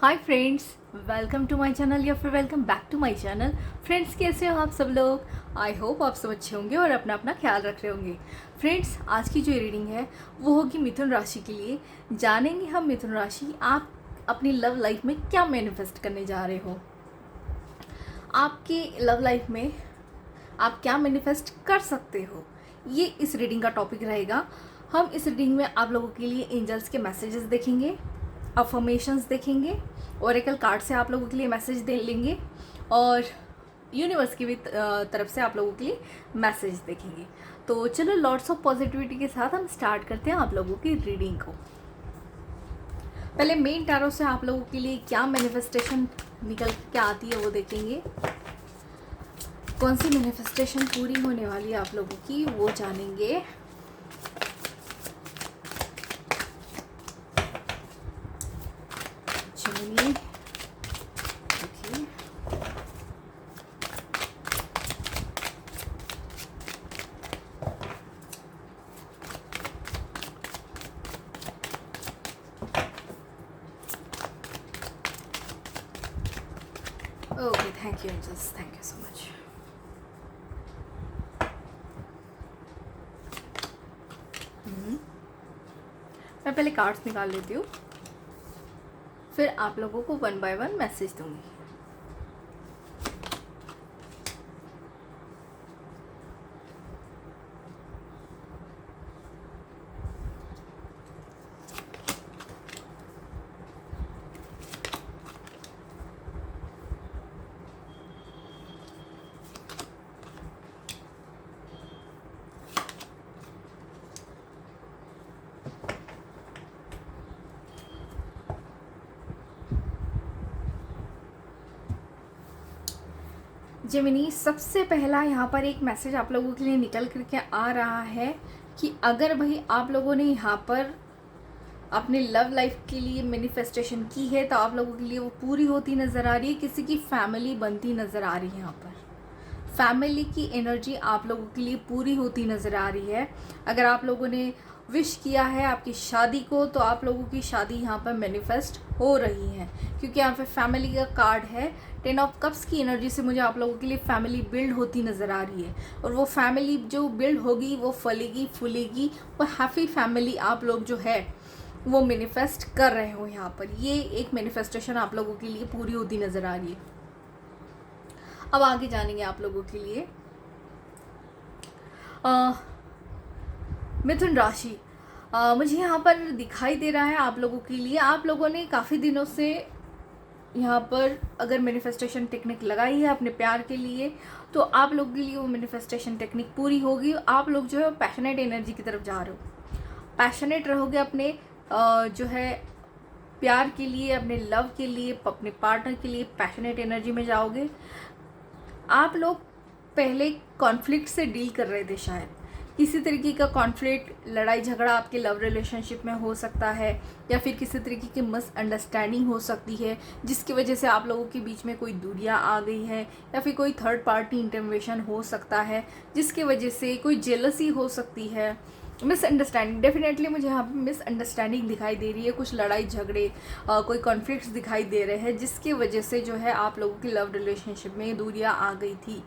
Hi friends, welcome to my channel या फिर welcome back to my channel. Friends, कैसे हो आप सब लोग? आई होप आप सब अच्छे होंगे और अपना अपना ख्याल रख रहे होंगे। फ्रेंड्स, आज की जो रीडिंग है वो होगी मिथुन राशि के लिए। जानेंगे हम मिथुन राशि आप अपनी लव लाइफ में क्या मैनिफेस्ट करने जा रहे हो। आपकी लव लाइफ में आप क्या मैनिफेस्ट कर सकते हो, ये इस रीडिंग का टॉपिक रहेगा। हम इस रीडिंग में आप लोगों के लिए एंजल्स के मैसेजेस देखेंगे, अफर्मेशंस देखेंगे, ओरेकल कार्ड से आप लोगों के लिए मैसेज दे लेंगे और यूनिवर्स की भी तरफ से आप लोगों के लिए मैसेज देखेंगे। तो चलो, लॉट्स ऑफ पॉजिटिविटी के साथ हम स्टार्ट करते हैं आप लोगों की रीडिंग को। पहले मेन टैरो से आप लोगों के लिए क्या मैनिफेस्टेशन निकल के आती है वो देखेंगे। कौन सी मैनिफेस्टेशन पूरी होने वाली है आप लोगों की वो जानेंगे। चलिए देखिए, okay, thank you angels, thank you so much. मैं पहले कार्ड्स निकाल लेती हूँ, फिर आप लोगों को वन बाय वन मैसेज दूंगी। जेमिनी, सबसे पहला यहाँ पर एक मैसेज आप लोगों के लिए निकल करके आ रहा है कि अगर भाई आप लोगों ने यहाँ पर अपने लव लाइफ के लिए मैनिफेस्टेशन की है तो आप लोगों के लिए वो पूरी होती नज़र आ रही है। किसी की फैमिली बनती नज़र आ रही है। यहाँ पर फैमिली की एनर्जी आप लोगों के लिए पूरी होती नज़र आ रही है। अगर आप लोगों ने विश किया है आपकी शादी को तो आप लोगों की शादी यहाँ पर मैनिफेस्ट हो रही है, क्योंकि यहाँ पे फैमिली का कार्ड है। 10 ऑफ कप्स की एनर्जी से मुझे आप लोगों के लिए फैमिली बिल्ड होती नज़र आ रही है और वो फैमिली जो बिल्ड होगी वो फलेगी फूलेगी। वो हैप्पी फैमिली आप लोग जो है वो मैनिफेस्ट कर रहे हो। यहाँ पर ये एक मैनिफेस्टेशन आप लोगों के लिए पूरी होती नज़र आ रही है। अब आगे जानेंगे आप लोगों के लिए मिथुन राशि। मुझे यहाँ पर दिखाई दे रहा है आप लोगों के लिए, आप लोगों ने काफ़ी दिनों से यहाँ पर अगर मैनिफेस्टेशन टेक्निक लगाई है अपने प्यार के लिए तो आप लोगों के लिए वो मैनिफेस्टेशन टेक्निक पूरी होगी। आप लोग जो है पैशनेट एनर्जी की तरफ जा रहे हो, पैशनेट रहोगे अपने जो है प्यार के लिए, अपने लव के लिए, अपने पार्टनर के लिए पैशनेट एनर्जी में जाओगे। आप लोग पहले कॉन्फ्लिक्ट से डील कर रहे थे, शायद किसी तरीके का कॉन्फ्लिक्ट, लड़ाई झगड़ा आपके लव रिलेशनशिप में हो सकता है या फिर किसी तरीके की मिसअंडरस्टैंडिंग हो सकती है जिसकी वजह से आप लोगों के बीच में कोई दूरियां आ गई है या फिर कोई थर्ड पार्टी इंटरवेंशन हो सकता है जिसकी वजह से कोई जेलसी हो सकती है, मिसअंडरस्टैंडिंग। डेफिनेटली मुझे यहाँ पे मिसअंडरस्टैंडिंग दिखाई दे रही है, कुछ लड़ाई झगड़े, कोई कॉन्फ्लिक्ट्स दिखाई दे रहे हैं जिसकी वजह से जो है आप लोगों की लव रिलेशनशिप में दूरियां आ गई थी।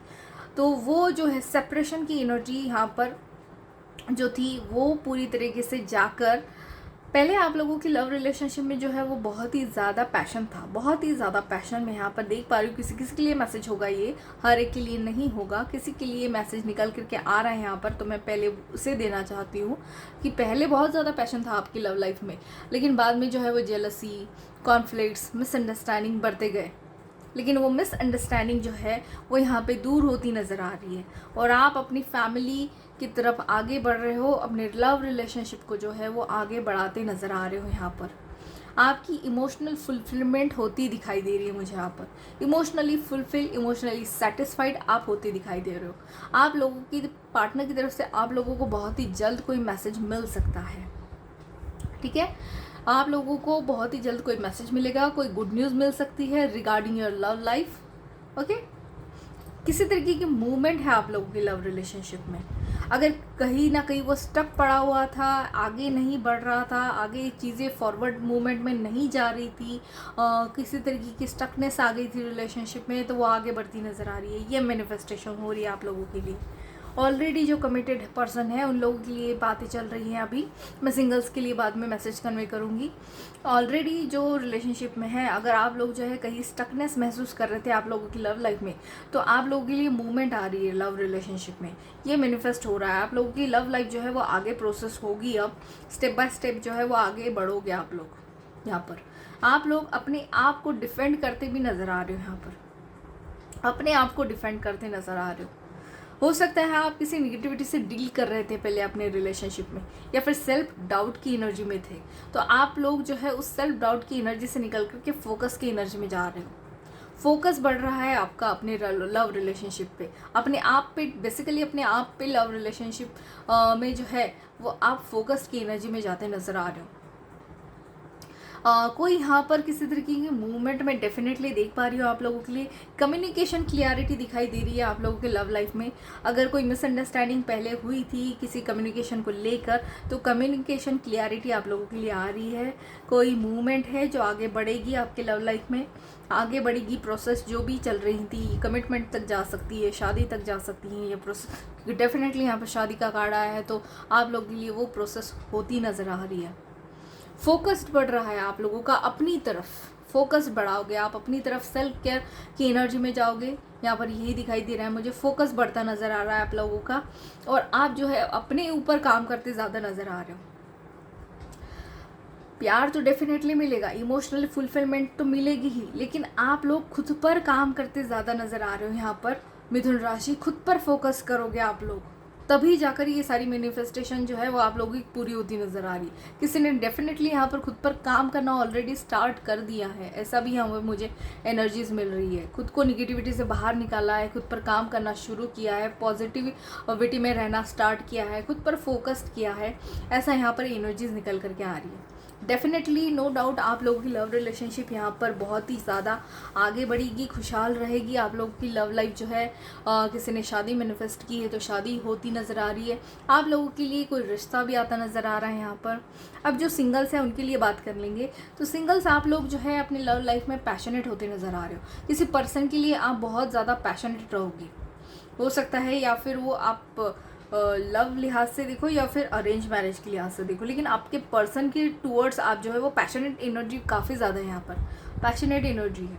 तो वो जो है सेपरेशन की एनर्जी यहाँ पर जो थी वो पूरी तरीके से जाकर, पहले आप लोगों की लव रिलेशनशिप में जो है वो बहुत ही ज़्यादा पैशन था, बहुत ही ज़्यादा पैशन मैं यहाँ पर देख पा रही हूँ। किसी किसी के लिए मैसेज होगा, ये हर एक के लिए नहीं होगा, किसी के लिए मैसेज निकल करके आ रहा है यहाँ पर। तो मैं पहले उसे देना चाहती हूँ कि पहले बहुत ज़्यादा पैशन था आपकी लव लाइफ में, लेकिन बाद में जो है वो जेलसी, कॉन्फ्लिक्ट्स, मिसअंडरस्टैंडिंग बढ़ते गए। लेकिन वो मिसअंडरस्टैंडिंग जो है वो यहाँ पे दूर होती नज़र आ रही है और आप अपनी फैमिली की तरफ आगे बढ़ रहे हो, अपने लव रिलेशनशिप को जो है वो आगे बढ़ाते नज़र आ रहे हो। यहाँ पर आपकी इमोशनल फुलफिलमेंट होती दिखाई दे रही है मुझे। यहाँ पर इमोशनली फुलफिल, इमोशनली सेटिस्फाइड आप होते दिखाई दे रहे हो। आप लोगों की पार्टनर की तरफ से आप लोगों को बहुत ही जल्द कोई मैसेज मिल सकता है, ठीक है। आप लोगों को बहुत ही जल्द कोई मैसेज मिलेगा, कोई गुड न्यूज़ मिल सकती है regarding your love life. Okay, किसी तरीके की मूवमेंट है आप लोगों की लव रिलेशनशिप में। अगर कहीं ना कहीं वो स्टक पड़ा हुआ था, आगे नहीं बढ़ रहा था, आगे चीज़ें फॉरवर्ड मूवमेंट में नहीं जा रही थी, किसी तरीके की स्टकनेस आ गई थी रिलेशनशिप में, तो वो आगे बढ़ती नज़र आ रही है। ये मैनिफेस्टेशन हो रही है आप लोगों के लिए। ऑलरेडी जो कमिटेड पर्सन है उन लोगों के लिए बातें चल रही हैं अभी। मैं सिंगल्स के लिए बाद में मैसेज कन्वे करूँगी। ऑलरेडी जो रिलेशनशिप में है, अगर आप लोग जो है कहीं स्टकनेस महसूस कर रहे थे आप लोगों की लव लाइफ में, तो आप लोगों के लिए मूवमेंट आ रही है लव रिलेशनशिप में। ये मैनिफेस्ट हो रहा है। आप लोगों की लव लाइफ जो है वो आगे प्रोसेस होगी। अब स्टेप बाय स्टेप जो है वो आगे बढ़ोगे आप लोग। यहाँ पर आप लोग अपने आप को डिफेंड करते भी नज़र आ रहे हो। यहाँ पर अपने आप को डिफेंड करते नज़र आ रहे हो सकता है आप किसी निगेटिविटी से डील कर रहे थे पहले अपने रिलेशनशिप में, या फिर सेल्फ डाउट की एनर्जी में थे। तो आप लोग जो है उस सेल्फ डाउट की एनर्जी से निकल करके फोकस की एनर्जी में जा रहे हो। फोकस बढ़ रहा है आपका अपने लव रिलेशनशिप पे, अपने आप पे, बेसिकली अपने आप पे लव रिलेशनशिप में जो है वो आप फोकस की एनर्जी में जाते नज़र आ रहे हो। कोई यहाँ पर किसी तरीके की मूवमेंट में डेफिनेटली देख पा रही हो आप लोगों के लिए। कम्युनिकेशन क्लियरिटी दिखाई दे रही है आप लोगों के लव लाइफ में। अगर कोई मिसअंडरस्टैंडिंग पहले हुई थी किसी कम्युनिकेशन को लेकर, तो कम्युनिकेशन क्लियरिटी आप लोगों के लिए आ रही है। कोई मूवमेंट है जो आगे बढ़ेगी आपके लव लाइफ में, आगे बढ़ेगी। प्रोसेस जो भी चल रही थी कमिटमेंट तक जा सकती है, शादी तक जा सकती है ये प्रोसेस। डेफिनेटली यहाँ पर शादी का कार्ड आया है, तो आप लोगों के लिए वो प्रोसेस होती नज़र आ रही है। फोकस्ड बढ़ रहा है आप लोगों का अपनी तरफ। फोकस बढ़ाओगे आप अपनी तरफ, सेल्फ केयर की एनर्जी में जाओगे। यहाँ पर यही दिखाई दे रहा है मुझे, फोकस बढ़ता नज़र आ रहा है आप लोगों का, और आप जो है अपने ऊपर काम करते ज़्यादा नज़र आ रहे हो। प्यार तो डेफिनेटली मिलेगा, इमोशनल फुलफिलमेंट तो मिलेगी ही, लेकिन आप लोग खुद पर काम करते ज़्यादा नज़र आ रहे हो। यहाँ पर मिथुन राशि, खुद पर फोकस करोगे आप लोग, तभी जाकर ये सारी मैनिफेस्टेशन जो है वो आप लोगों की पूरी होती नज़र आ रही है। किसी ने डेफिनेटली यहाँ पर खुद पर काम करना ऑलरेडी स्टार्ट कर दिया है, ऐसा भी यहाँ पर मुझे एनर्जीज मिल रही है। खुद को निगेटिविटी से बाहर निकाला है, खुद पर काम करना शुरू किया है, पॉजिटिविटी में रहना स्टार्ट किया है, खुद पर फोकस्ड किया है, ऐसा यहाँ पर एनर्जीज निकल करके आ रही है। डेफिनेटली नो डाउट आप लोगों की लव रिलेशनशिप यहाँ पर बहुत ही ज़्यादा आगे बढ़ेगी, खुशहाल रहेगी। आप लोगों की लव लाइफ जो है, किसी ने शादी मैनिफेस्ट की है तो शादी होती नज़र आ रही है। आप लोगों के लिए कोई रिश्ता भी आता नज़र आ रहा है यहाँ पर। अब जो सिंगल्स हैं उनके लिए बात कर लेंगे, तो सिंगल्स आप लोग जो है अपने लव लाइफ में पैशनेट होते नज़र आ रहे हो। किसी पर्सन के लिए आप बहुत ज़्यादा पैशनेट रहोगी, हो सकता है, या फिर वो आप लव लिहाज से देखो या फिर अरेंज मैरिज के लिहाज से देखो, लेकिन आपके पर्सन के टूवर्ड्स आप जो है वो पैशनेट एनर्जी काफ़ी ज़्यादा है। यहाँ पर पैशनेट एनर्जी है,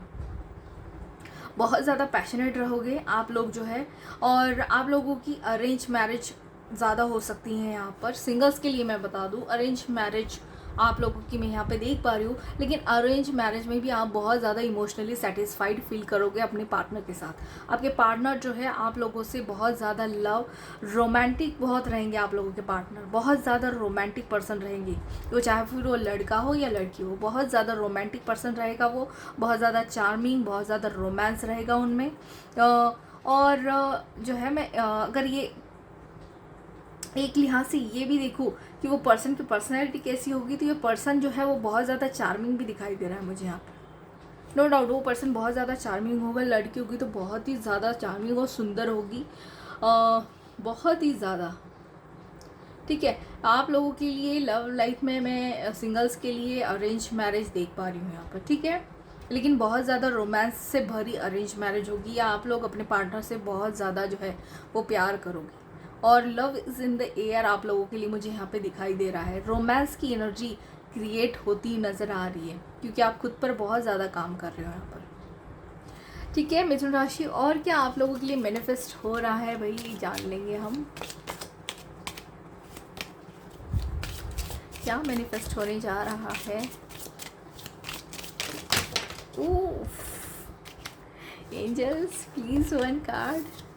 बहुत ज़्यादा पैशनेट रहोगे आप लोग जो है। और आप लोगों की अरेंज मैरिज ज़्यादा हो सकती हैं यहाँ पर। सिंगल्स के लिए मैं बता दूँ, अरेंज मैरिज आप लोगों की मैं यहाँ पे देख पा रही हूँ, लेकिन अरेंज मैरिज में भी आप बहुत ज़्यादा इमोशनली सेटिस्फाइड फील करोगे अपने पार्टनर के साथ। आपके पार्टनर जो है आप लोगों से बहुत ज़्यादा लव, रोमांटिक बहुत रहेंगे आप लोगों के पार्टनर, बहुत ज़्यादा रोमांटिक पर्सन रहेंगे। तो चाहे फिर वो लड़का हो या लड़की हो, बहुत ज़्यादा रोमांटिक पर्सन रहेगा वो, बहुत ज़्यादा चार्मिंग, बहुत ज़्यादा रोमांस रहेगा उनमें। और जो है मैं अगर ये एक लिहाज से ये भी देखूँ कि वो पर्सन की पर्सनैलिटी कैसी होगी, तो ये पर्सन जो है वो बहुत ज़्यादा चार्मिंग भी दिखाई दे रहा है मुझे यहाँ पर। नो डाउट वो पर्सन बहुत ज़्यादा चार्मिंग होगा। लड़की होगी तो बहुत ही ज़्यादा चार्मिंग और सुंदर होगी, बहुत ही ज़्यादा। ठीक है, आप लोगों के लिए लव लाइफ में मैं सिंगल्स के लिए अरेंज मैरिज देख पा रही हूँ यहाँ पर। ठीक है, लेकिन बहुत ज़्यादा रोमांस से भरी अरेंज मैरिज होगी, या आप लोग अपने पार्टनर से बहुत ज़्यादा जो है वो प्यार करोगे। और love is in the air आप लोगों के लिए मुझे यहाँ पे दिखाई दे रहा है। रोमांस की एनर्जी क्रिएट होती नज़र आ रही है, क्योंकि आप खुद पर बहुत ज़्यादा काम कर रहे हो यहाँ पर। ठीक है मिथुन राशि, और क्या आप लोगों के लिए मैनिफेस्ट हो रहा है भाई, जान लेंगे हम क्या मैनिफेस्ट होने जा रहा है। Angels please one card.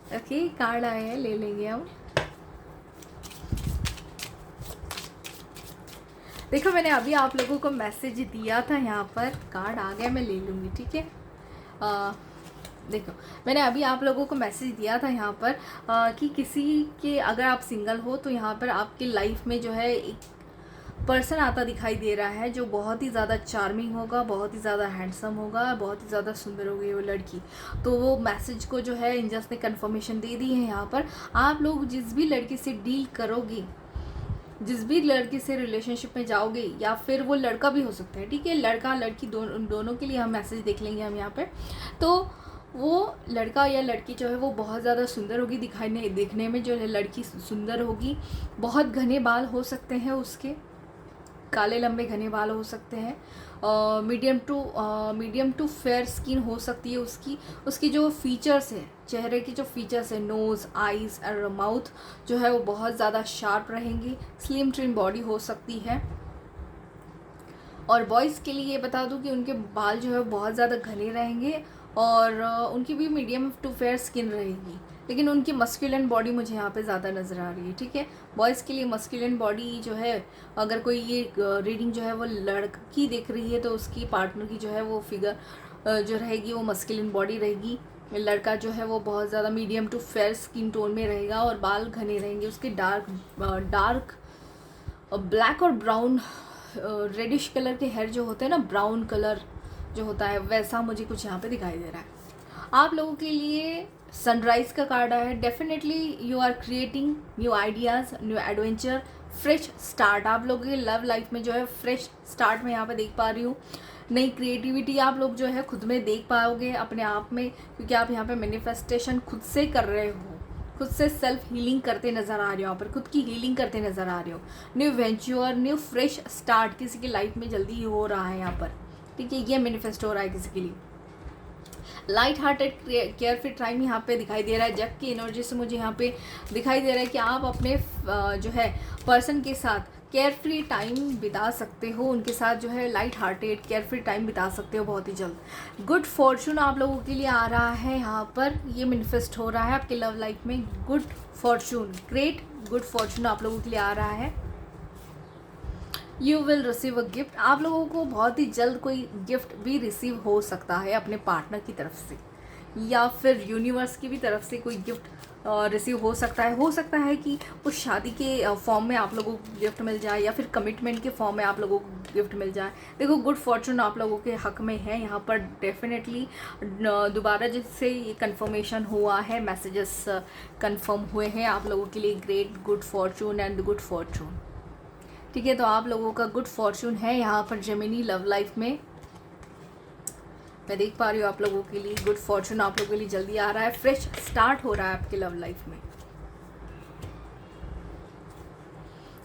Okay, card आए हैं, ले लेंगे हम। देखो मैंने अभी आप लोगों को मैसेज दिया था, यहाँ पर कार्ड आ गया, मैं ले लूँगी। ठीक है, देखो मैंने अभी आप लोगों को मैसेज दिया था यहाँ पर कि किसी के, अगर आप सिंगल हो तो यहाँ पर आपके लाइफ में जो है एक पर्सन आता दिखाई दे रहा है जो बहुत ही ज़्यादा चार्मिंग होगा, बहुत ही ज़्यादा हैंडसम होगा, बहुत ही ज़्यादा सुंदर होगी वो लड़की। तो वो मैसेज को जो है एंजल्स ने कंफर्मेशन दे दी है यहाँ पर। आप लोग जिस भी लड़की से डील करोगे, जिस भी लड़की से रिलेशनशिप में जाओगे, या फिर वो लड़का भी हो सकता है, ठीक है, लड़का लड़की दोनों के लिए हम मैसेज देख लेंगे हम यहाँ पे। तो वो लड़का या लड़की जो है वो बहुत ज़्यादा सुंदर होगी, देखने में जो है लड़की सुंदर होगी। बहुत घने बाल हो सकते हैं उसके, काले लंबे घने बाल हो सकते हैं। मीडियम टू फेयर स्किन हो सकती है उसकी जो फीचर्स है, चेहरे की जो फीचर्स है, नोज़, आईज़ और माउथ जो है वो बहुत ज़्यादा शार्प रहेंगी। स्लिम ट्रिम बॉडी हो सकती है। और बॉयज़ के लिए ये बता दूं कि उनके बाल जो है बहुत ज़्यादा घने रहेंगे और उनकी भी मीडियम टू फेयर स्किन रहेगी, लेकिन उनकी मस्कुलिन बॉडी मुझे यहाँ पे ज़्यादा नज़र आ रही है, ठीक है। बॉयज़ के लिए मस्कुलिन बॉडी जो है, अगर कोई ये रीडिंग जो है वो लड़की देख रही है तो उसकी पार्टनर की जो है वो फिगर जो रहेगी वो मस्कुलिन बॉडी रहेगी। लड़का जो है वो बहुत ज़्यादा medium to fair skin tone में रहेगा और बाल घने रहेंगे उसके। डार्क ब्लैक और ब्राउन रेडिश कलर के हेयर जो होते हैं ना, ब्राउन कलर जो होता है वैसा मुझे कुछ यहाँ पे दिखाई दे रहा है। आप लोगों के लिए सनराइज का कार्ड आया है। Definitely you are creating new ideas, new adventure, fresh start. आप लोगों की लव लाइफ में जो है फ्रेश स्टार्ट में यहाँ पे देख पा रही हूँ। नई क्रिएटिविटी आप लोग जो है खुद में देख पाओगे अपने आप में, क्योंकि आप यहाँ पे मैनिफेस्टेशन खुद से कर रहे हो, खुद से सेल्फ हीलिंग करते नज़र आ रहे हो, यहाँ पर खुद की हीलिंग करते नज़र आ रहे हो। New venture, new fresh start किसी की लाइफ में जल्दी ही हो रहा है यहाँ पर, ठीक है, ये मैनिफेस्ट हो रहा है किसी के लिए। Light hearted care free time यहाँ पे दिखाई दे रहा है। जग की एनर्जी से मुझे यहाँ पे दिखाई दे रहा है कि आप अपने जो है पर्सन के साथ केयर फ्री टाइम बिता सकते हो, उनके साथ जो है light hearted care free time बिता सकते हो बहुत ही जल्द। गुड फॉर्चून आप लोगों के लिए आ रहा है यहाँ पर, ये मैनिफेस्ट हो रहा है आपके लव लाइफ में। Good Fortune, great good Fortune आप लोगों के लिए आ रहा है। You will receive a gift. आप लोगों को बहुत ही जल्द कोई गिफ्ट भी रिसीव हो सकता है अपने पार्टनर की तरफ से, या फिर यूनिवर्स की भी तरफ से कोई गिफ्ट रिसीव हो सकता है। हो सकता है कि उस शादी के फॉर्म में आप लोगों को गिफ्ट मिल जाए, या फिर कमिटमेंट के फॉर्म में आप लोगों को गिफ्ट मिल जाए। देखो, गुड फॉर्चून आप लोगों के हक में है यहाँ पर। डेफिनेटली दोबारा जिससे ये कन्फर्मेशन हुआ है, मैसेजेस कन्फर्म हुए हैं आप लोगों के लिए। Great good Fortune and good Fortune, ठीक है। तो आप लोगों का गुड फॉर्चून है यहाँ पर जेमिनी लव लाइफ में। मैं देख पा रही हूँ आप लोगों के लिए गुड फॉर्चून आप लोगों के लिए जल्दी आ रहा है। फ्रेश स्टार्ट हो रहा है आपके लव लाइफ में।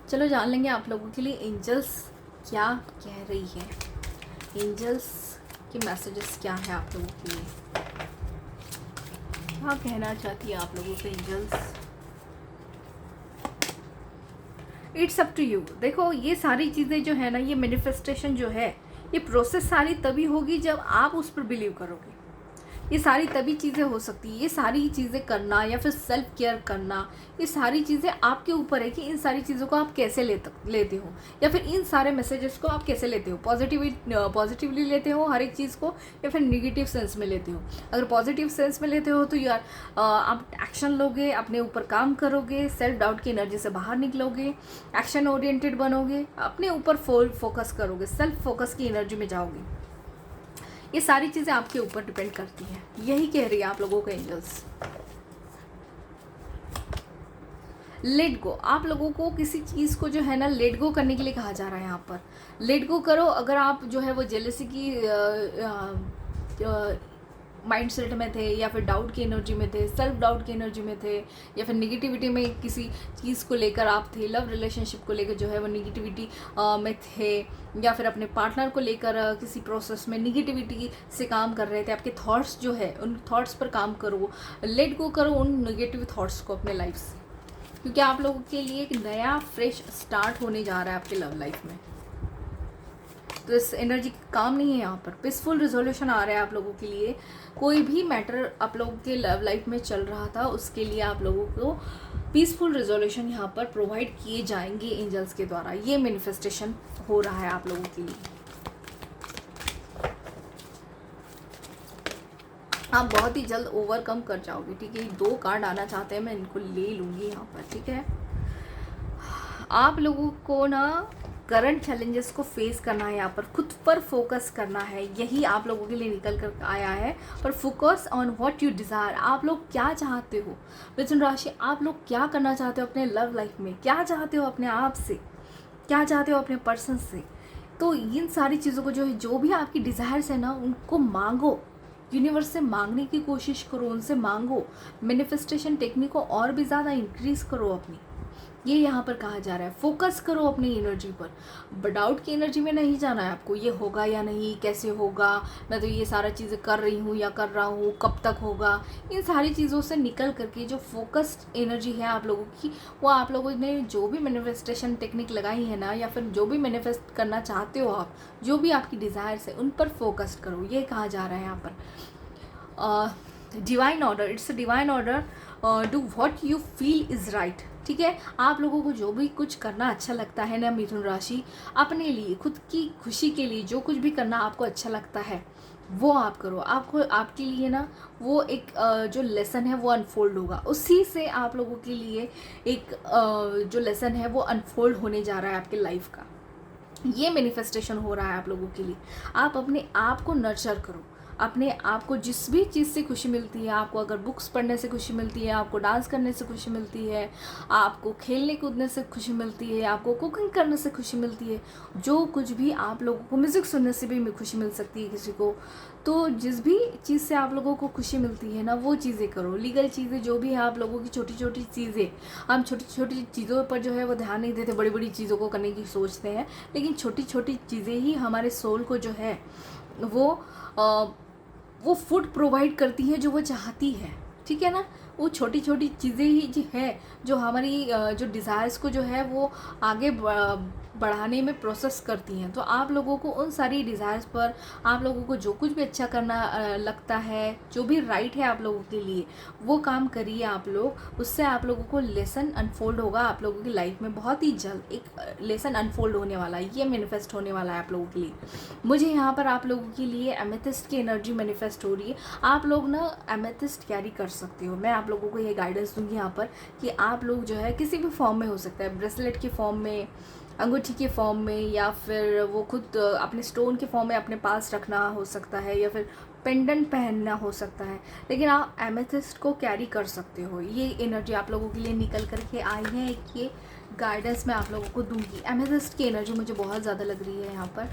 चलो जान लेंगे आप लोगों के लिए एंजल्स क्या कह रही है, एंजल्स के मैसेजेस क्या है आप लोगों के लिए, क्या कहना चाहती है आप लोगों से angels. It's up to you. देखो, ये सारी चीज़ें जो है ना, ये मैनिफेस्टेशन जो है, ये प्रोसेस सारी तभी होगी जब आप उस पर बिलीव करोगे। ये सारी तभी चीज़ें हो सकती है। ये सारी चीज़ें करना या फिर सेल्फ केयर करना, ये सारी चीज़ें आपके ऊपर है कि इन सारी चीज़ों को आप कैसे लेते हो, या फिर इन सारे मैसेजेस को आप कैसे लेते हो। पॉजिटिवली लेते हो हर एक चीज़ को, या फिर निगेटिव सेंस में लेते हो। अगर पॉजिटिव सेंस में लेते हो तो यार आप एक्शन लोगे, अपने ऊपर काम करोगे, सेल्फ डाउट की एनर्जी से बाहर निकलोगे, एक्शन ओरिएंटेड बनोगे, अपने ऊपर फोकस करोगे, सेल्फ फोकस की एनर्जी में जाओगे। ये सारी चीज़ें आपके ऊपर डिपेंड करती हैं, यही कह रही है आप लोगों को एंजल्स। Let go. आप लोगों को किसी चीज़ को जो है ना लेट गो करने के लिए कहा जा रहा है यहाँ पर। लेट गो करो। अगर आप जो है वो जेलसी की माइंड सेट में थे, या फिर डाउट की एनर्जी में थे, सेल्फ डाउट की एनर्जी में थे, या फिर निगेटिविटी में किसी चीज़ को लेकर आप थे, लव रिलेशनशिप को लेकर जो है वो निगेटिविटी में थे, या फिर अपने पार्टनर को लेकर किसी प्रोसेस में निगेटिविटी से काम कर रहे थे। आपके थॉट्स जो है, उन थॉट्स पर काम करो, लेट गो करो उन नेगेटिव थॉट्स को अपने लाइफ से, क्योंकि आप लोगों के लिए एक नया फ्रेश स्टार्ट होने जा रहा है आपके लव लाइफ में। तो इस एनर्जी काम नहीं है यहाँ पर। पीसफुल रिजोल्यूशन आ रहा है आप लोगों के लिए। कोई भी मैटर आप लोगों के लव लाइफ में चल रहा था, उसके लिए आप लोगों को पीसफुल रिजोल्यूशन यहाँ पर प्रोवाइड किए जाएंगे एंजल्स के द्वारा। ये मैनिफेस्टेशन हो रहा है आप लोगों के लिए। आप बहुत ही जल्द ओवरकम कर जाओगे, ठीक है। 2 कार्ड आना चाहते हैं, मैं इनको ले लूँगी यहाँ पर, ठीक है। आप लोगों को ना करंट चैलेंजेस को फेस करना है, यहाँ पर खुद पर फोकस करना है, यही आप लोगों के लिए निकल कर आया है। पर focus on what you desire, आप लोग क्या चाहते हो मिथुन राशि, आप लोग क्या करना चाहते हो अपने लव लाइफ में, क्या चाहते हो अपने आप से, क्या चाहते हो अपने पर्सन से। तो इन सारी चीज़ों को जो भी आपकी डिज़ायर्स है ना, उनको मांगो, यूनिवर्स से मांगने की कोशिश करो, उनसे मांगो, मैनिफेस्टेशन टेक्निक को और भी ज़्यादा इंक्रीज़ करो अपनी, ये यहाँ पर कहा जा रहा है। फोकस करो अपनी एनर्जी पर, डाउट की एनर्जी में नहीं जाना है आपको, ये होगा या नहीं, कैसे होगा, मैं तो ये सारा चीज़ें कर रही हूँ या कर रहा हूँ, कब तक होगा, इन सारी चीज़ों से निकल करके जो फोकस्ड एनर्जी है आप लोगों की, वो आप लोगों ने जो भी मैनिफेस्टेशन टेक्निक लगाई है ना, या फिर जो भी मैनिफेस्ट करना चाहते हो आप, जो भी आपकी डिज़ायर्स है, उन पर फोकस करो, ये कहा जा रहा है यहाँ पर। Divine order, it's a divine order, do what you feel is right. ठीक है, आप लोगों को जो भी कुछ करना अच्छा लगता है ना मिथुन राशि, अपने लिए, खुद की खुशी के लिए जो कुछ भी करना आपको अच्छा लगता है वो आप करो। आपको आपके लिए ना वो एक जो लेसन है वो अनफोल्ड होगा, उसी से आप लोगों के लिए एक जो लेसन है वो अनफोल्ड होने जा रहा है आपके लाइफ का। ये मैनिफेस्टेशन हो रहा है आप लोगों के लिए। आप अपने आप को नर्चर करो, अपने आप को जिस भी चीज़ से खुशी मिलती है, आपको अगर बुक्स पढ़ने से खुशी मिलती है, आपको डांस करने से खुशी मिलती है, आपको खेलने कूदने से खुशी मिलती है, आपको कुकिंग करने से खुशी मिलती है, जो कुछ भी आप लोगों को, म्यूज़िक सुनने से भी खुशी मिल सकती है किसी को, तो जिस भी चीज़ से आप लोगों को खुशी मिलती है ना, वो चीज़ें करो। लीगल चीज़ें जो भी है आप लोगों की, छोटी छोटी चीज़ें, हम छोटी छोटी चीज़ों पर जो है वो ध्यान नहीं देते, बड़ी बड़ी चीज़ों को करने की सोचते हैं, लेकिन छोटी छोटी चीज़ें ही हमारे सोल को जो है वो फूड प्रोवाइड करती है जो वो चाहती है। ठीक है ना, वो छोटी छोटी चीज़ें ही जो है जो हमारी जो डिज़ायर्स को जो है वो आगे बढ़ाने में प्रोसेस करती हैं। तो आप लोगों को उन सारी डिज़ायर्स पर, आप लोगों को जो कुछ भी अच्छा करना लगता है, जो भी राइट है आप लोगों के लिए, वो काम करिए आप लोग। उससे आप लोगों को लेसन अनफोल्ड होगा आप लोगों की लाइफ में, बहुत ही जल्द एक लेसन अनफोल्ड होने वाला है, ये मैनिफेस्ट होने वाला है आप लोगों के लिए। मुझे यहाँ पर आप लोगों के लिए एमेथिस्ट की एनर्जी मैनिफेस्ट हो रही है। आप लोग ना एमेथिस्ट कैरी कर सकते हो, मैं आप लोगों को ये गाइडेंस दूंगी यहाँ पर कि आप लोग जो है किसी भी फॉर्म में, हो सकता है ब्रेसलेट के फॉर्म में, अंगूठी के फॉर्म में, या फिर वो खुद अपने स्टोन के फॉर्म में अपने पास रखना हो सकता है, या फिर पेंडेंट पहनना हो सकता है, लेकिन आप एमेथिस्ट को कैरी कर सकते हो। ये एनर्जी आप लोगों के लिए निकल करके आई है, ये गाइडेंस मैं आप लोगों को दूंगी। एमेथिस्ट की एनर्जी मुझे बहुत ज़्यादा लग रही है यहाँ पर।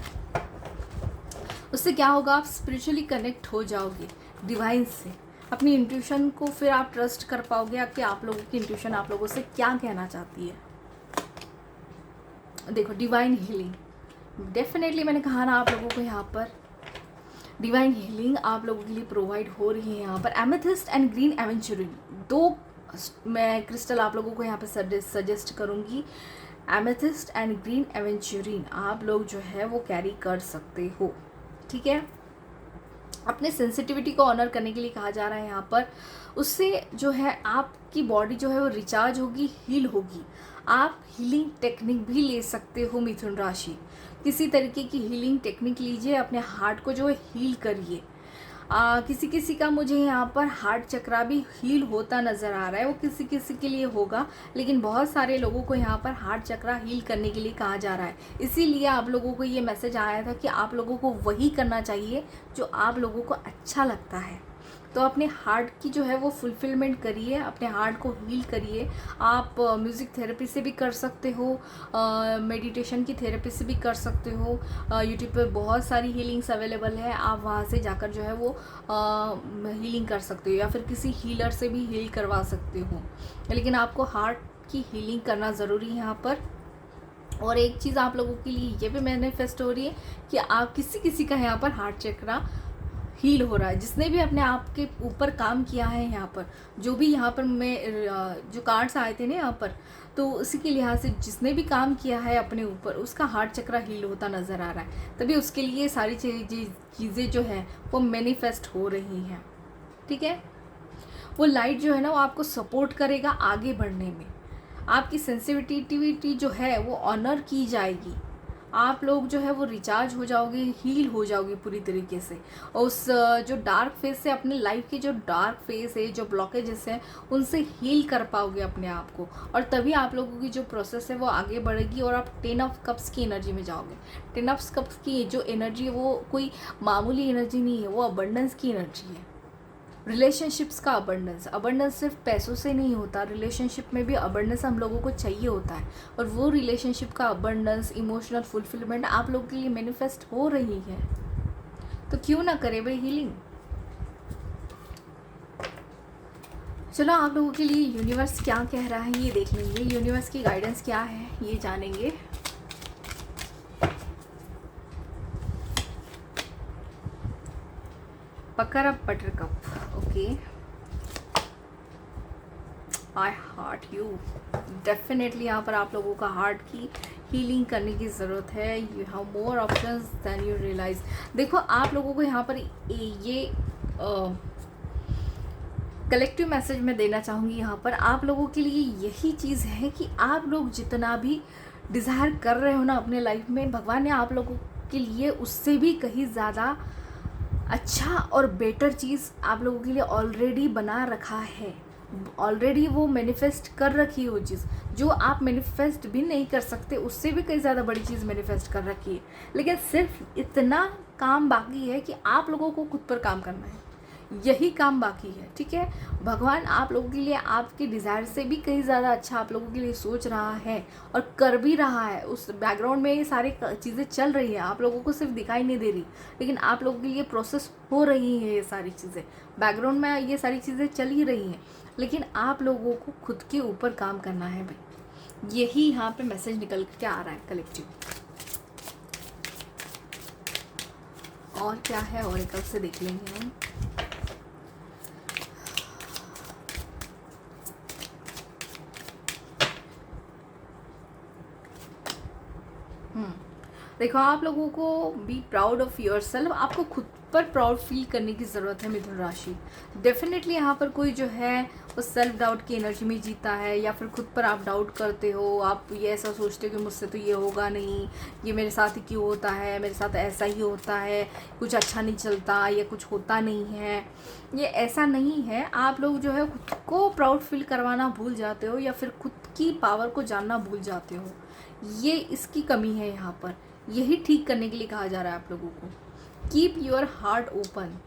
उससे क्या होगा, आप स्पिरिचुअली कनेक्ट हो जाओगे डिवाइन से, अपनी इंट्यूशन को फिर आप ट्रस्ट कर पाओगे कि आप लोगों की इंट्यूशन आप लोगों से क्या कहना चाहती है। देखो, डिवाइन हीलिंग, डेफिनेटली मैंने कहा ना आप लोगों को यहाँ पर डिवाइन हीलिंग आप लोगों के लिए प्रोवाइड हो रही है। यहाँ पर एमेथिस्ट एंड ग्रीन एवेंचुरिन, दो मैं क्रिस्टल आप लोगों को यहाँ पे सजेस्ट करूँगी। एमेथिस्ट एंड ग्रीन एवेंचुरिन आप लोग जो है वो कैरी कर सकते हो। ठीक है, अपने सेंसिटिविटी को ऑनर करने के लिए कहा जा रहा है यहाँ पर। उससे जो है आपकी बॉडी जो है वो रिचार्ज होगी, हील होगी। आप हीलिंग टेक्निक भी ले सकते हो मिथुन राशि, किसी तरीके की हीलिंग टेक्निक लीजिए, अपने हार्ट को जो है हील करिए। किसी किसी का मुझे यहाँ पर हार्ट चक्रा भी हील होता नज़र आ रहा है, वो किसी किसी के लिए होगा, लेकिन बहुत सारे लोगों को यहाँ पर हार्ट चक्रा हील करने के लिए कहा जा रहा है। इसीलिए आप लोगों को ये मैसेज आया था कि आप लोगों को वही करना चाहिए जो आप लोगों को अच्छा लगता है। तो अपने हार्ट की जो है वो फुलफिलमेंट करिए, अपने हार्ट को हील करिए। आप म्यूज़िक थेरेपी से भी कर सकते हो, मेडिटेशन की थेरेपी से भी कर सकते हो। यूट्यूब पे बहुत सारी हीलिंग्स अवेलेबल है, आप वहाँ से जाकर जो है वो हीलिंग कर सकते हो, या फिर किसी हीलर से भी हील करवा सकते हो, लेकिन आपको हार्ट की हीलिंग करना ज़रूरी है यहाँ पर। और एक चीज़ आप लोगों के लिए ये भी मैनिफेस्ट हो रही है कि आप किसी का यहाँ पर हार्ट चक्रा हील हो रहा है, जिसने भी अपने आप के ऊपर काम किया है यहाँ पर, जो भी यहाँ पर मैं जो कार्ड्स आए थे ना यहाँ पर, तो उसी के लिहाज से जिसने भी काम किया है अपने ऊपर, उसका हार्ट चक्रा हील होता नज़र आ रहा है। तभी उसके लिए सारी चीज़ें जो है वो मैनिफेस्ट हो रही हैं। ठीक है, वो लाइट जो है ना वो आपको सपोर्ट करेगा आगे बढ़ने में, आपकी सेंसिटिविटी जो है वो ऑनर की जाएगी, आप लोग जो है वो रिचार्ज हो जाओगे, हील हो जाओगे पूरी तरीके से। और उस जो डार्क फेज से, अपने लाइफ की जो डार्क फेज है, जो ब्लॉकेजेस हैं, उनसे हील कर पाओगे अपने आप को। और तभी आप लोगों की जो प्रोसेस है वो आगे बढ़ेगी और आप 10 ऑफ कप्स की एनर्जी में जाओगे। 10 ऑफ कप्स की जो एनर्जी है वो कोई मामूली एनर्जी नहीं है, वो अबंडेंस की एनर्जी है। रिलेशनशिप्स का अबंडेंस, अबंडेंस सिर्फ पैसों से नहीं होता, रिलेशनशिप में भी अबंडेंस हम लोगों को चाहिए होता है। और वो रिलेशनशिप का अबंडेंस, इमोशनल फुलफिलमेंट आप लोगों के लिए मैनिफेस्ट हो रही है, तो क्यों ना करे भाई हीलिंग। चलो आप लोगों के लिए यूनिवर्स क्या कह रहा है ये देख लेंगे, यूनिवर्स की गाइडेंस क्या है ये जानेंगे। पकड़ up buttercup, okay. I heart you, definitely यहाँ पर आप लोगों का हार्ट की हीलिंग करने की ज़रूरत है। You have more options than you realise. देखो आप लोगों को यहाँ पर ये कलेक्टिव मैसेज मैं देना चाहूँगी यहाँ पर आप लोगों के लिए यही चीज़ है कि आप लोग जितना भी डिज़ायर कर रहे हो ना अपने लाइफ में, भगवान ने आप लोगों के लिए उससे भी कहीं ज़्यादा अच्छा और बेटर चीज़ आप लोगों के लिए ऑलरेडी बना रखा है। ऑलरेडी वो मैनिफेस्ट कर रखी है वो चीज़, जो आप मैनिफेस्ट भी नहीं कर सकते, उससे भी कई ज़्यादा बड़ी चीज़ मैनिफेस्ट कर रखी है। लेकिन सिर्फ इतना काम बाकी है कि आप लोगों को खुद पर काम करना है, यही काम बाकी है, ठीक है। भगवान आप लोगों के लिए आपके डिज़ायर से भी कहीं ज़्यादा अच्छा आप लोगों के लिए सोच रहा है और कर भी रहा है। उस बैकग्राउंड में ये सारी चीज़ें चल रही है, आप लोगों को सिर्फ दिखाई नहीं दे रही, लेकिन आप लोगों के लिए प्रोसेस हो रही है। ये सारी चीज़ें बैकग्राउंड में, ये सारी चीज़ें चल ही रही हैं, लेकिन आप लोगों को खुद के ऊपर काम करना है भाई। यही यहाँ पे मैसेज निकल के आ रहा है कलेक्टिव। और क्या है ऑरेकल से देख लेंगे हम। देखो आप लोगों को be proud of your self, आपको खुद पर प्राउड फील करने की ज़रूरत है मिथुन राशि। डेफिनेटली यहाँ पर कोई जो है वो सेल्फ डाउट की एनर्जी में जीता है, या फिर खुद पर आप डाउट करते हो, आप ये ऐसा सोचते हो कि मुझसे तो ये होगा नहीं, ये मेरे साथ ही क्यों होता है, मेरे साथ ऐसा ही होता है, कुछ अच्छा नहीं चलता, या कुछ होता नहीं है। ये ऐसा नहीं है, आप लोग जो है खुद को प्राउड फील करवाना भूल जाते हो, या फिर खुद की पावर को जानना भूल जाते हो। ये इसकी कमी है यहाँ पर, यही ठीक करने के लिए कहा जा रहा है आप लोगों को। Keep your heart open.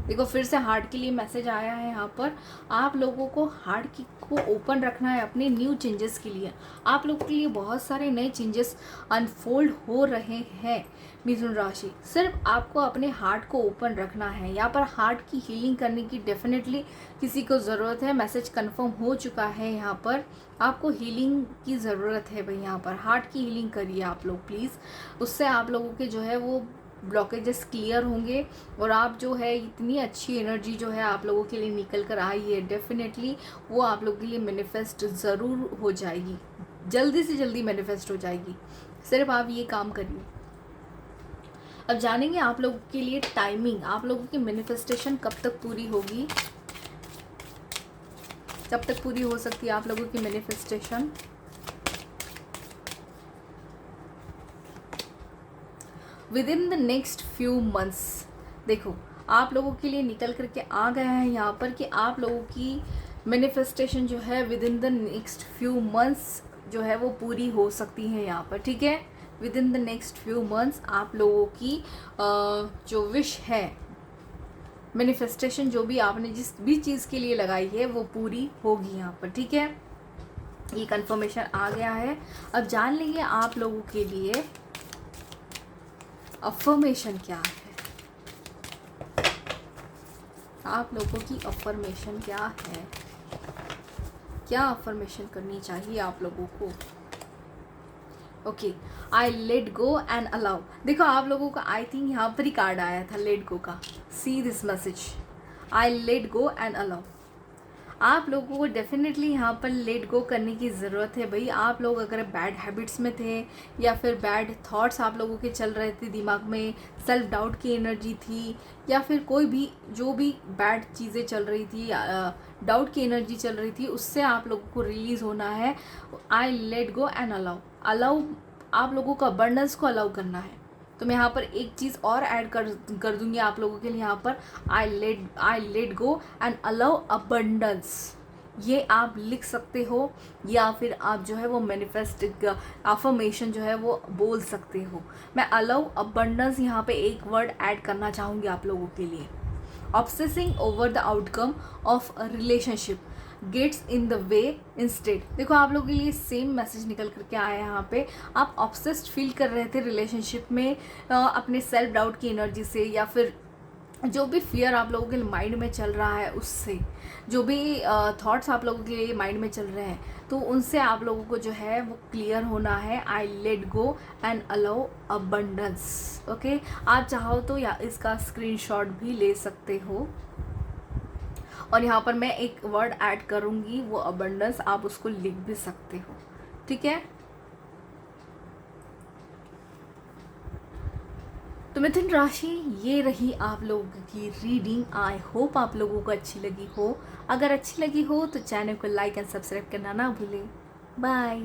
देखो फिर से हार्ट के लिए मैसेज आया है यहाँ पर, आप लोगों को हार्ट की को ओपन रखना है अपने न्यू चेंजेस के लिए। आप लोगों के लिए बहुत सारे नए चेंजेस अनफोल्ड हो रहे हैं मिथुन राशि। सिर्फ आपको अपने हार्ट को ओपन रखना है। यहाँ पर हार्ट की हीलिंग करने की डेफिनेटली किसी को ज़रूरत है। मैसेज कंफर्म हो चुका है, यहाँ पर आपको हीलिंग की ज़रूरत है भाई। यहाँ पर हार्ट की हीलिंग करिए आप लोग प्लीज़, उससे आप लोगों के जो है वो ब्लॉकेजेस क्लियर होंगे, और आप जो है इतनी अच्छी एनर्जी जो है आप लोगों के लिए निकल कर आई है, डेफिनेटली वो आप लोगों के लिए मैनिफेस्ट ज़रूर हो जाएगी, जल्दी से जल्दी मैनिफेस्ट हो जाएगी। सिर्फ आप ये काम करिए। अब जानेंगे आप लोगों के लिए टाइमिंग, आप लोगों की मैनिफेस्टेशन कब तक पूरी होगी, कब तक पूरी हो सकती है आप लोगों की manifestation. With in the next few months. देखो आप लोगों के लिए निकल करके आ गया है यहाँ पर कि आप लोगों की मैनिफेस्टेशन जो है with in the next few months जो है वो पूरी हो सकती है यहाँ पर, ठीक है। With in the next few months आप लोगों की जो विश है, मैनिफेस्टेशन जो भी आपने जिस भी चीज़ के लिए लगाई है वो पूरी होगी यहाँ पर, ठीक है। ये कंफर्मेशन आ गया है। अब जान लेंगे आप लोगों के लिए अफर्मेशन क्या है, आप लोगों की अफर्मेशन क्या है, क्या अफर्मेशन करनी चाहिए आप लोगों को। Okay, I let go and allow. देखो आप लोगों का आई थिंक यहाँ पर ही कार्ड आया था लेट गो का। See this message, I let go and allow. आप लोगों को डेफिनेटली यहाँ पर लेट गो करने की ज़रूरत है भाई। आप लोग अगर बैड हैबिट्स में थे, या फिर बैड थॉट्स आप लोगों के चल रहे थे दिमाग में, सेल्फ डाउट की एनर्जी थी, या फिर कोई भी जो भी बैड चीज़ें चल रही थी, डाउट की एनर्जी चल रही थी, उससे आप लोगों को रिलीज़ होना है। I let go and allow. Allow आप लोगों को अबंडेंस को अलाउ करना है। तो मैं यहाँ पर एक चीज़ और ऐड कर दूंगी आप लोगों के लिए यहाँ पर, I let go and allow abundance. ये आप लिख सकते हो या फिर आप जो है वो मैनिफेस्ट अफर्मेशन जो है वो बोल सकते हो। मैं अलाउ अबंडेंस यहाँ पे एक वर्ड ऐड करना चाहूँगी आप लोगों के लिए। Obsessing over the outcome of a relationship gets in the way instead. देखो आप लोगों के लिए सेम मैसेज निकल करके आया यहाँ पे। आप ऑब्सेस्ड फील कर रहे थे रिलेशनशिप में अपने सेल्फ डाउट की एनर्जी से, या फिर जो भी फियर आप लोगों के माइंड में चल रहा है उससे, जो भी थॉट्स आप लोगों के माइंड में चल रहे हैं, तो उनसे आप लोगों को जो है वो क्लियर होना है। I let go and allow abundance. Okay, आप चाहो तो या इसका स्क्रीनशॉट भी ले सकते हो, और यहाँ पर मैं एक वर्ड ऐड करूँगी वो अबंडेंस, आप उसको लिख भी सकते हो। ठीक है, तो मिथुन राशि ये रही आप लोगों की रीडिंग। आई होप आप लोगों को अच्छी लगी हो। अगर अच्छी लगी हो तो चैनल को लाइक एंड सब्सक्राइब करना ना भूलें। बाय।